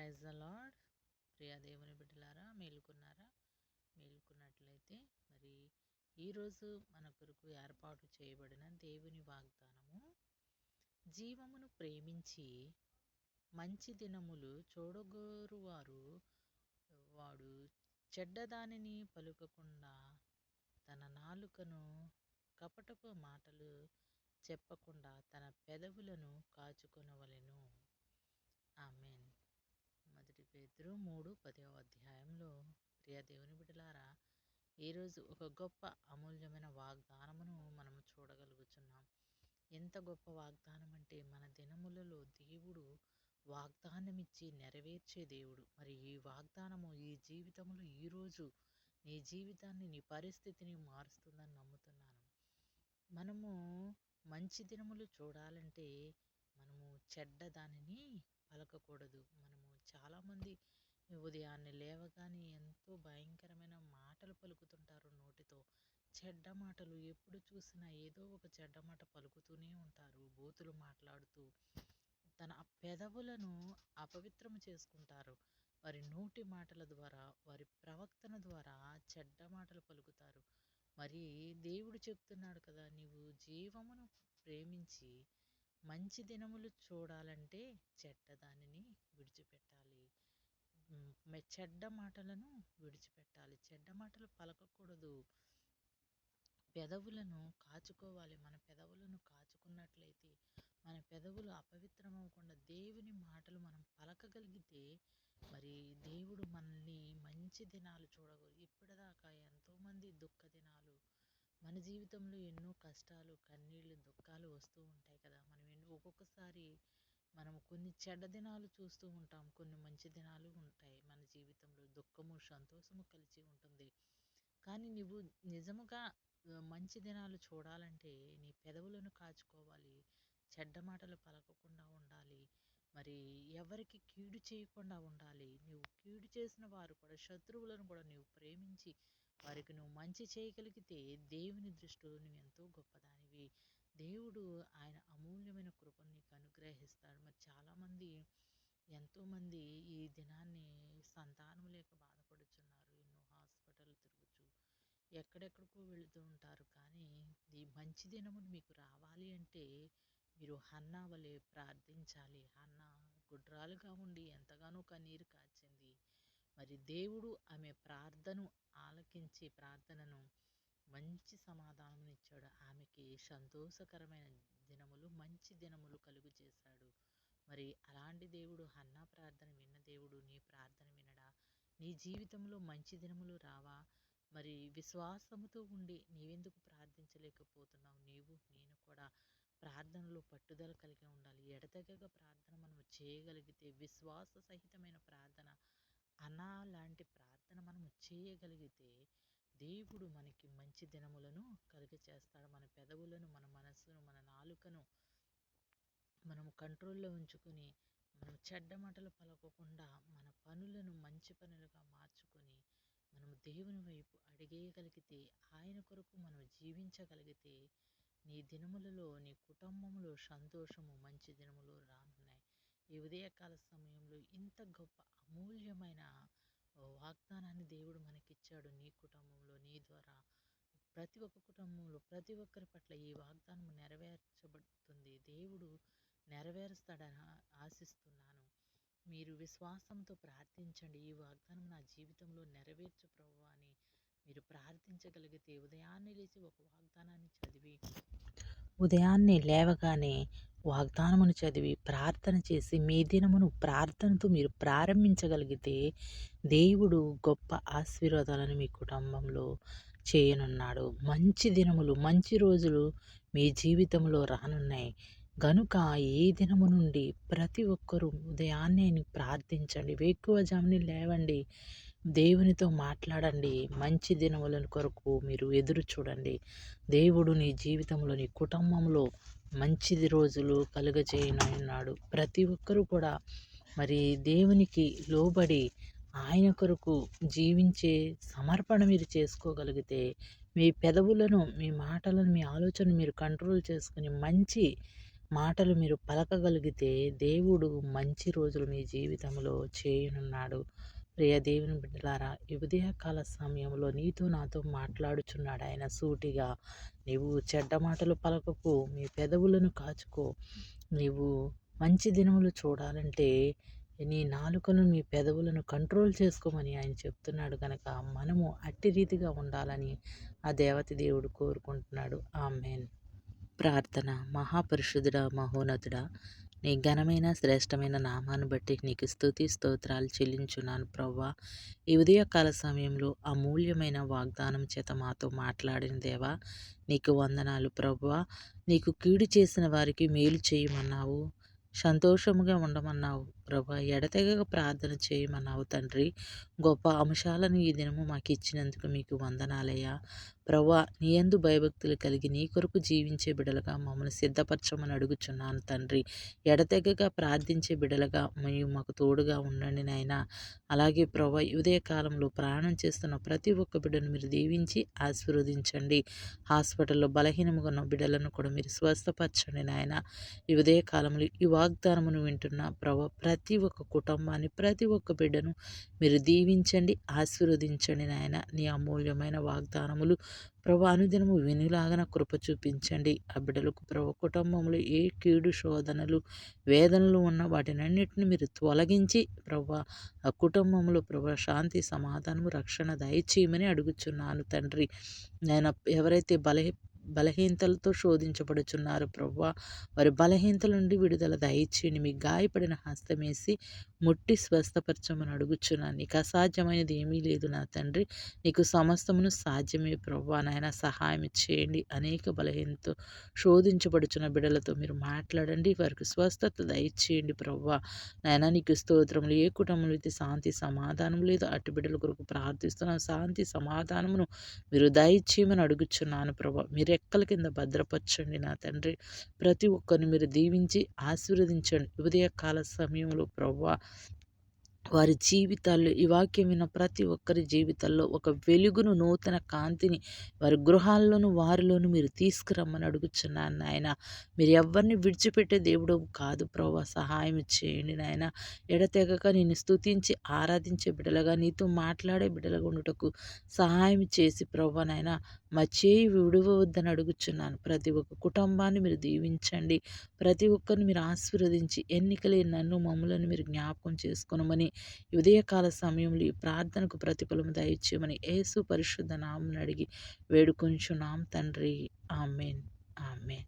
Praise the lord. Priya దేవుని బిడ్డలారా, మేలుకున్నారా? మేలుకున్నట్లయితే మరి ఈరోజు మన కొరకు ఏర్పాటు చేయబడిన దేవుని వాగ్దానము, జీవమును ప్రేమించి మంచి దినములు చూడగోరువారు వాడు చెడ్డదానిని పలుకకుండా తన నాలుకను కపటపు మాటలు చెప్పకుండా తన పెదవులను కాచుకొనవలెను. ఆమేన్. మొదటి పేతురు 3:10 ప్రియ దేవుని బిడ్డలారా, ఈరోజు ఒక గొప్ప అమూల్యమైన వాగ్దానమును మనము చూడగలుగుతున్నాం. ఎంత గొప్ప వాగ్దానం అంటే, మన దినములలో దేవుడు వాగ్దానమిచ్చి నెరవేర్చే దేవుడు. మరి ఈ వాగ్దానము ఈ జీవితంలో ఈరోజు నీ జీవితాన్ని, నీ పరిస్థితిని మారుస్తుందని నమ్ముతున్నాను. మనము మంచి దినములు చూడాలంటే మనము చెడ్డ దానిని పలకకూడదు. మనము చాలామంది ఉదయాన్నే లేవగానే ఎంతో భయంకరమైన మాటలు పలుకుతుంటారు నోటితో. చెడ్డ మాటలు, ఎప్పుడు చూసినా ఏదో ఒక చెడ్డ మాట పలుకుతూనే ఉంటారు. బూతులు మాట్లాడుతూ తన పెదవులను అపవిత్రము చేసుకుంటారు. వారి నోటి మాటల ద్వారా, వారి ప్రవర్తన ద్వారా చెడ్డ మాటలు పలుకుతారు. మరి దేవుడు చెప్తున్నాడు కదా, నీవు జీవమును ప్రేమించి మంచి దినములు చూడాలంటే చెడ్డదానిని విడిచిపెట్టాలి. చెడ్డ మాటలను విడిచిపెట్టాలి. చెడ్డ మాటలు పలకకూడదు. పెదవులను కాచుకోవాలి. మన పెదవులను కాచుకున్నట్లయితే, మన పెదవులు అపవిత్రమవకుండా దేవుని మాటలు మనం పలకగలిగితే, మరి దేవుడు మనల్ని మంచి దినాలు చూడగలరు. ఇప్పటిదాకా ఎంతోమంది దుఃఖ దినాలు, మన జీవితంలో ఎన్నో కష్టాలు, కన్నీళ్ళు, దుఃఖాలు వస్తూ ఉంటాయి కదా. ఒక్కొక్కసారి మనం కొన్ని చెడ్డ దినాలు చూస్తూ ఉంటాం, కొన్ని మంచి దినాలు ఉంటాయి. మన జీవితంలో దుఃఖము, సంతోషము కలిసి ఉంటుంది. కానీ నువ్వు నిజముగా మంచి దినాలు చూడాలంటే నీ పెదవులను కాచుకోవాలి. చెడ్డ మాటలు పలకకుండా ఉండాలి. మరి ఎవరికి కీడు చేయకుండా ఉండాలి. నువ్వు కీడు చేసిన వారు కూడా, శత్రువులను కూడా నువ్వు ప్రేమించి వారికి నువ్వు మంచి చేయగలిగితే దేవుని దృష్టిలో నువ్వు ఎంతో గొప్పదానివి. దేవుడు ఆయన అమూల్యమైన కృపను నీకు అనుగ్రహిస్తాడు. మరి చాలామంది, ఎంతోమంది ఈ దినాన్ని సంతానం లేక బాధపడుచున్నారు. ఎన్నో హాస్పిటల్ తిరుగుచు ఎక్కడెక్కడికో వెళుతూ ఉంటారు. కానీ ఈ మంచి దినములు మీకు రావాలి అంటే మీరు హన్నా వలె ప్రార్థించాలి. హన్నా గుడ్రాలుగా ఉండి ఎంతగానో కన్నీరు కార్చింది. మరి దేవుడు ఆమె ఆలకించి ప్రార్థనను మంచి సమాధానం ఇచ్చాడు. ఆమెకి సంతోషకరమైన దినములు, మంచి దినములు కలుగు చేశాడు. మరి అలాంటి దేవుడు, హన్నా ప్రార్థన విన్న దేవుడు నీ ప్రార్థన వినడా? నీ జీవితంలో మంచి దినములు రావా? మరి విశ్వాసముతో ఉండి నీవెందుకు ప్రార్థించలేకపోతున్నావు? నేను కూడా ప్రార్థనలో పట్టుదల కలిగి ఉండాలి. ఎడతెగక ప్రార్థన మనం చేయగలిగితే, విశ్వాస సహితమైన ప్రార్థన, అనా లాంటి ప్రార్థన మనము చేయగలిగితే, దేవుడు మనకి మంచి దినములను కలుగచేస్తాడు. మన పెదవులను, మన మనస్సును, మన నాలుకను మనము కంట్రోల్లో ఉంచుకొని, మనం చెడ్డ మాటలు పలకకుండా మన పనులను మంచి పనులుగా మార్చుకొని, మనము దేవుని వైపు అడిగేయగలిగితే, ఆయన కొరకు మనం జీవించగలిగితే, నీ దినములలో, నీ కుటుంబంలో సంతోషము, మంచి దినములు రానున్నాయి. ఈ ఉదయకాల సమయంలో ఇంత గొప్ప అమూల్యమైన వాగ్దానాన్ని దేవుడు మనకిచ్చాడు. నీ కుటుంబంలో, నీ ద్వారా ప్రతి ఒక్క కుటుంబంలో, ప్రతి ఒక్కరి పట్ల ఈ వాగ్దానం నెరవేర్చబడుతుంది. దేవుడు నెరవేరుస్తాడని ఆశిస్తున్నాను. మీరు విశ్వాసంతో ప్రార్థించండి. ఈ వాగ్దానం నా జీవితంలో నెరవేర్చు ప్రభువా అని మీరు ప్రార్థించగలిగితే, ఉదయాన్నే లేవగానే వాగ్దానమును చదివి ప్రార్థన చేసి మీ దినమును ప్రార్థనతో మీరు ప్రారంభించగలిగితే, దేవుడు గొప్ప ఆశీర్వాదాలను మీ కుటుంబంలో చేయనున్నాడు. మంచి దినములు, మంచి రోజులు మీ జీవితంలో రానున్నాయి. గనుక ఏ దినము నుండి ప్రతి ఒక్కరూ ఉదయాన్నే ప్రార్థించండి. వేకువజామున లేవండి, దేవునితో మాట్లాడండి. మంచి దినముల కొరకు మీరు ఎదురు చూడండి. దేవుడు నీ జీవితంలో, నీ కుటుంబంలో మంచి రోజులు కలుగజేయనున్నాడు. ప్రతి ఒక్కరూ కూడా మరి దేవునికి లోబడి ఆయన కొరకు జీవించే సమర్పణ మీరు చేసుకోగలిగితే, మీ పెదవులను, మీ మాటలను, మీ ఆలోచనను మీరు కంట్రోల్ చేసుకుని మంచి మాటలు మీరు పలకగలిగితే దేవుడు మంచి రోజులు మీ జీవితంలో చేయనున్నాడు. ప్రియ దేవుని బిడ్డలారా, ఈ ఉదయకాల సమయంలో నీతో నాతో మాట్లాడుచున్నాడు ఆయన సూటిగా. నీవు చెడ్డ మాటలు పలకకు, మీ పెదవులను కాచుకో. నీవు మంచి దినములు చూడాలంటే నీ నాలుకను, మీ పెదవులను కంట్రోల్ చేసుకోమని ఆయన చెప్తున్నాడు గనక మనము అట్టి రీతిగా ఉండాలని ఆ దేవతి దేవుడు కోరుకుంటున్నాడు. ఆమేన్. ప్రార్థన. మహాపరిశుద్ధుడా, మహోన్నతుడా, నీ ఘనమైన శ్రేష్టమైన నామాన్ని బట్టి నీకు స్తుతి స్తోత్రాలు చెల్లించున్నాను ప్రవ్వా. ఈ ఉదయకాల సమయంలో అమూల్యమైన వాగ్దానం చేత మాతో మాట్లాడిన దేవా, నీకు వందనాలు ప్రవ్వా. నీకు కీడు చేసిన వారికి మేలు చేయమన్నావు, సంతోషముగా ఉండమన్నావు ప్రభా. ఎడతెగక ప్రార్థన చేయమన్నావు తండ్రి. గొప్ప అంశాలను ఈ దినము మాకు ఇచ్చినందుకు మీకు వందనాలయ్యా ప్రభా. నీ యందు భయభక్తులు కలిగి నీ కొరకు జీవించే బిడలుగా మమ్మల్ని సిద్ధపరచమని అడుగుచున్నాను తండ్రి. ఎడతెగక ప్రార్థించే బిడలుగా మీరు మాకు తోడుగా ఉండండి నాయనా. అలాగే ప్రభా, ఈ ఉదయ కాలంలో ప్రయాణం చేస్తున్న ప్రతి ఒక్క బిడ్డను మీరు దీవించి ఆశీర్వదించండి. హాస్పిటల్లో బలహీనముగా ఉన్న బిడ్డలను కూడా మీరు స్వస్థపరచండి నాయన. ఈ ఉదయ కాలంలో ఈ వాగ్దానమును వింటున్న ప్రభా, ప్రతి ఒక్క కుటుంబాన్ని, ప్రతి ఒక్క బిడ్డను మీరు దీవించండి, ఆశీర్వదించండి నాయన. నీ అమూల్యమైన వాగ్దానములు ప్రభా అనుదినము వినులాగన కృప చూపించండి. ఆ బిడ్డలకు ప్రభు కుటుంబంలో ఏ కీడు శోధనలు వేదనలు ఉన్న వాటినన్నిటిని మీరు తొలగించి ప్రభా ఆ కుటుంబంలో ప్రభా శాంతి సమాధానము రక్షణ దయచేయమని అడుగుచున్నాను తండ్రి. నేను ఎవరైతే బలహీనతలతో శోధించబడుచున్నారు ప్రవ్వా, వారి బలహీనతల నుండి విడుదల దయచేయండి. మీ గాయపడిన హస్తమేసి ముట్టి స్వస్థపరచమని అడుగుచున్నాను. నీకు అసాధ్యమైనది ఏమీ లేదు నా తండ్రి. నీకు సమస్తమును సాధ్యమే ప్రవ్వా. నాయన సహాయం చేయండి. అనేక బలహీనతో శోధించబడుచున్న బిడలతో మీరు మాట్లాడండి, వారికి స్వస్థత దయచేయండి ప్రవ్వా. నాయన నీకు స్తోత్రములు. ఏ కుటుంబంలో అయితే శాంతి సమాధానం లేదు అటు బిడ్డల కొరకు ప్రార్థిస్తున్నాను. శాంతి సమాధానమును మీరు దయచేయమని అడుగుచున్నాను ప్రభా. మీరు రెక్కల కింద భద్రపరచండి నా తండ్రి. ప్రతి ఒక్కరిని మీరు దీవించి ఆశీర్వదించండి. ఉదయకాల సమయంలో ప్రవ్వా, వారి జీవితాల్లో ఈ వాక్యం విన్న ప్రతి ఒక్కరి జీవితాల్లో ఒక వెలుగును, నూతన కాంతిని వారి గృహాల్లోనూ వారిలోనూ మీరు తీసుకురమ్మని అడుగుచున్నాను నాయన. మీరు ఎవరిని విడిచిపెట్టే దేవుడు కాదు ప్రభా. సహాయం చేయండి నాయన. ఎడతెగక నేను స్తుతించి ఆరాధించే బిడ్డలుగా, నీతో మాట్లాడే బిడ్డలుగా ఉండుటకు సహాయం చేసి ప్రభా నాయన మా చేయి విడవద్దని అడుగుచున్నాను. ప్రతి ఒక్క కుటుంబాన్ని మీరు దీవించండి. ప్రతి ఒక్కరిని మీరు ఆశీర్వదించి ఎన్నికలే నన్ను మమ్ములను మీరు జ్ఞాపకం చేసుకోనమని ఉదయకాల సమయంలో ఈ ప్రార్థనకు ప్రతిఫలం దయచేయమని యేసు పరిశుద్ధ నామమున అడిగి వేడుకొంచున్నాం తండ్రి. ఆమేన్. ఆమేన్.